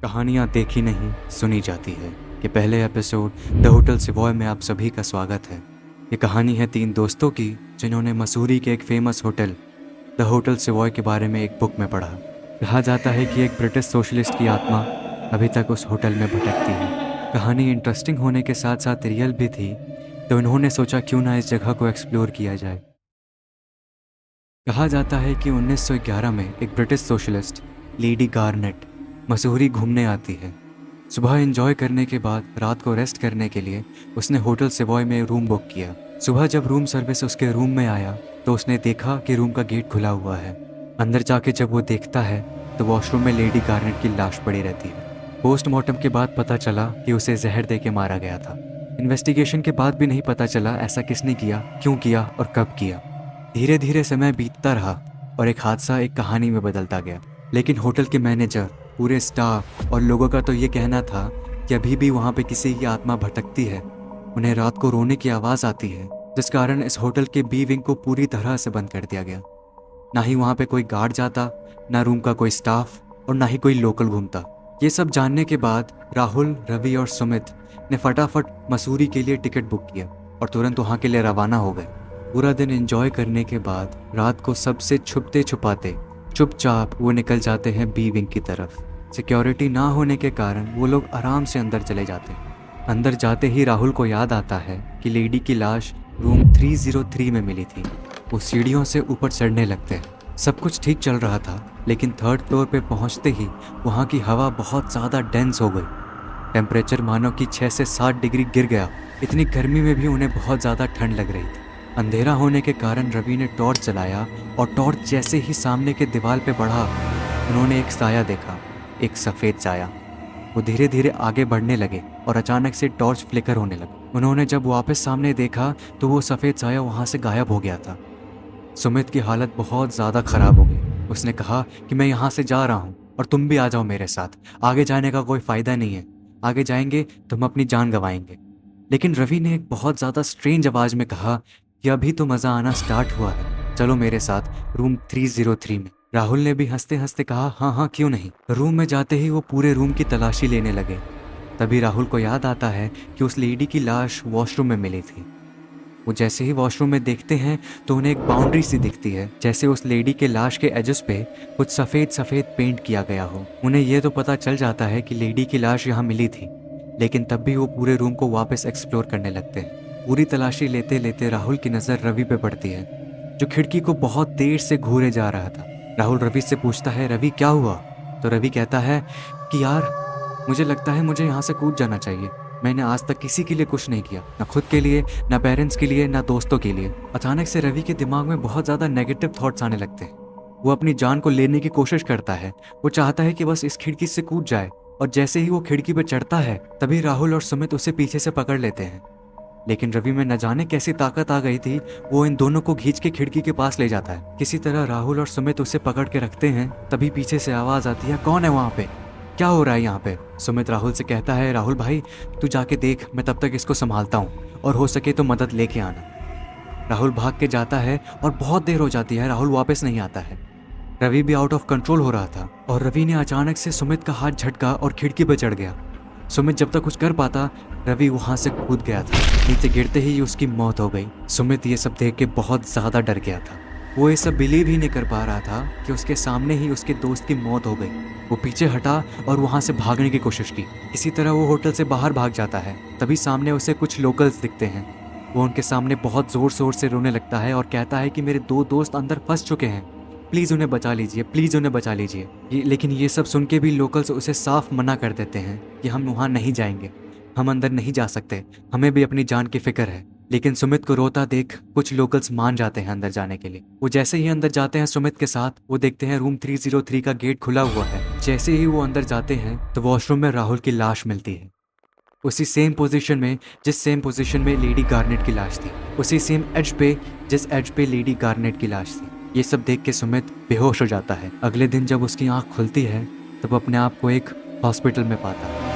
कहानियाँ देखी नहीं सुनी जाती है कि पहले एपिसोड द होटल सिवॉय में आप सभी का स्वागत है। ये कहानी है तीन दोस्तों की जिन्होंने मसूरी के एक famous hotel the hotel Savoy के बारे में एक बुक में पढ़ा। कहा जाता है कि एक ब्रिटिश सोशलिस्ट की आत्मा अभी तक उस होटल में भटकती है। कहानी इंटरेस्टिंग होने के साथ साथ रियल भी थी, तो उन्होंने सोचा क्यों ना इस जगह को एक्सप्लोर किया जाए। कहा जाता है कि 1911 में एक British socialist lady garnet Mussoorie घूमने आती है। सुबह एंजॉय करने के बाद रात को रेस्ट करने के लिए उसने होटल सिवॉय में रूम बुक किया। सुबह जब रूम सर्विस उसके रूम में आया तो उसने देखा कि रूम का गेट खुला हुआ है। अंदर जाके जब वो देखता है तो वॉशरूम में लेडी गार्नेट की लाश पड़ी रहती है। पोस्टमार्टम के बाद पता चला कि उसे जहर दे के मारा गया था। इन्वेस्टिगेशन के बाद भी नहीं पता चला ऐसा किसने किया, क्यों किया और कब किया। धीरे धीरे समय बीतता रहा और एक हादसा एक कहानी में बदलता गया। लेकिन होटल के मैनेजर, पूरे स्टाफ और लोगों का तो ये कहना था कि अभी भी वहाँ पे किसी की आत्मा भटकती है। उन्हें रात को रोने की आवाज़ आती है, जिस कारण इस होटल के बी विंग को पूरी तरह से बंद कर दिया गया। ना ही वहाँ पे कोई गार्ड जाता, ना रूम का कोई स्टाफ और ना ही कोई लोकल घूमता। ये सब जानने के बाद राहुल, रवि और सुमित ने फटाफट मसूरी के लिए टिकट बुक किया और तुरंत वहाँ के लिए रवाना हो गए। पूरा दिन एंजॉय करने के बाद रात को सबसे छुपते छुपाते चुपचाप वो निकल जाते हैं बी विंग की तरफ। सिक्योरिटी ना होने के कारण वो लोग आराम से अंदर चले जाते हैं। अंदर जाते ही राहुल को याद आता है कि लेडी की लाश रूम 303 में मिली थी। वो सीढ़ियों से ऊपर चढ़ने लगते हैं। सब कुछ ठीक चल रहा था, लेकिन थर्ड फ्लोर पे पहुंचते ही वहाँ की हवा बहुत ज़्यादा डेंस हो गई। टेम्परेचर मानो कि 6 से 7 डिग्री गिर गया। इतनी गर्मी में भी उन्हें बहुत ज़्यादा ठंड लग रही थी। अंधेरा होने के कारण रवि ने टॉर्च जलाया और टॉर्च जैसे ही सामने के दीवार पे बढ़ा, उन्होंने एक साया देखा, एक सफ़ेद साया। वो धीरे धीरे आगे बढ़ने लगे और अचानक से टॉर्च फ्लिकर होने लगा। उन्होंने जब वापस सामने देखा तो वो सफ़ेद साया वहाँ से गायब हो गया था। सुमित की हालत बहुत ज़्यादा ख़राब हो गई। उसने कहा कि मैं यहाँ से जा रहा हूँ और तुम भी आ जाओ मेरे साथ। आगे जाने का कोई फ़ायदा नहीं है, आगे जाएंगे तो हम अपनी जान गंवाएंगे। लेकिन रवि ने एक बहुत ज़्यादा स्ट्रेंज आवाज़ में कहा कि अभी तो मज़ा आना स्टार्ट हुआ है, चलो मेरे साथ रूम 303 में। राहुल ने भी हंसते हंसते कहा हाँ हाँ क्यों नहीं। रूम में जाते ही वो पूरे रूम की तलाशी लेने लगे। तभी राहुल को याद आता है कि उस लेडी की लाश वॉशरूम में मिली थी। वो जैसे ही वॉशरूम में देखते हैं तो उन्हें एक बाउंड्री सी दिखती है, जैसे उस लेडी के लाश के एजेस पे कुछ सफ़ेद सफ़ेद पेंट किया गया हो। उन्हें ये तो पता चल जाता है कि लेडी की लाश यहाँ मिली थी, लेकिन तब भी वो पूरे रूम को वापस एक्सप्लोर करने लगते हैं। पूरी तलाशी लेते लेते राहुल की नज़र रवि पे पड़ती है, जो खिड़की को बहुत देर से घूरे जा रहा था। राहुल रवि से पूछता है रवि क्या हुआ? तो रवि कहता है कि यार मुझे लगता है मुझे यहाँ से कूद जाना चाहिए। मैंने आज तक किसी के लिए कुछ नहीं किया, ना खुद के लिए, ना पेरेंट्स के लिए, ना दोस्तों के लिए। अचानक से रवि के दिमाग में बहुत ज़्यादा नेगेटिव थॉट्स आने लगते हैं। वो अपनी जान को लेने की कोशिश करता है। वो चाहता है कि बस इस खिड़की से कूद जाए, और जैसे ही वो खिड़की पर चढ़ता है तभी राहुल और सुमित उसे पीछे से पकड़ लेते हैं। लेकिन रवि में न जाने कैसी ताकत आ गई थी, वो इन दोनों को खींच के खिड़की के पास ले जाता है। किसी तरह राहुल और सुमित उसे पकड़ के रखते हैं। तभी पीछे से आवाज़ आती है कौन है वहाँ पे, क्या हो रहा है यहाँ पे? सुमित राहुल से कहता है राहुल भाई तू जाके देख, मैं तब तक इसको संभालता हूँ और हो सके तो मदद लेके आना। राहुल भाग के जाता है और बहुत देर हो जाती है, राहुल वापस नहीं आता है। रवि भी आउट ऑफ कंट्रोल हो रहा था और रवि ने अचानक से सुमित का हाथ झटका और खिड़की पर चढ़ गया। सुमित जब तक कुछ कर पाता, रवि वहां से कूद गया था। नीचे गिरते ही उसकी मौत हो गई। सुमित ये सब देख के बहुत ज़्यादा डर गया था। वो ये सब बिलीव ही नहीं कर पा रहा था कि उसके सामने ही उसके दोस्त की मौत हो गई। वो पीछे हटा और वहां से भागने की कोशिश की। इसी तरह वो होटल से बाहर भाग जाता है। तभी सामने उसे कुछ लोकल्स दिखते हैं। वो उनके सामने बहुत ज़ोर शोर से रोने लगता है और कहता है कि मेरे 2 दोस्त अंदर फंस चुके हैं, प्लीज़ उन्हें बचा लीजिए, प्लीज़ उन्हें बचा लीजिए। लेकिन ये सब सुन के भी लोकल्स उसे साफ मना कर देते हैं कि हम वहाँ नहीं जाएंगे, हम अंदर नहीं जा सकते, हमें भी अपनी जान की फिक्र है। लेकिन सुमित को रोता देख कुछ लोकल्स मान जाते हैं अंदर जाने के लिए। वो जैसे ही अंदर जाते हैं सुमित के साथ, वो देखते हैं रूम 303 का गेट खुला हुआ है। जैसे ही वो अंदर जाते हैं तो वॉशरूम में राहुल की लाश मिलती है, उसी सेम पोजीशन में जिस सेम पोजीशन में लेडी गार्नेट की लाश थी, उसी सेम एज पे जिस एज पे लेडी गार्नेट की लाश थी। ये सब देख के सुमित बेहोश हो जाता है। अगले दिन जब उसकी आंख खुलती है तब अपने आप को एक हॉस्पिटल में पाता है।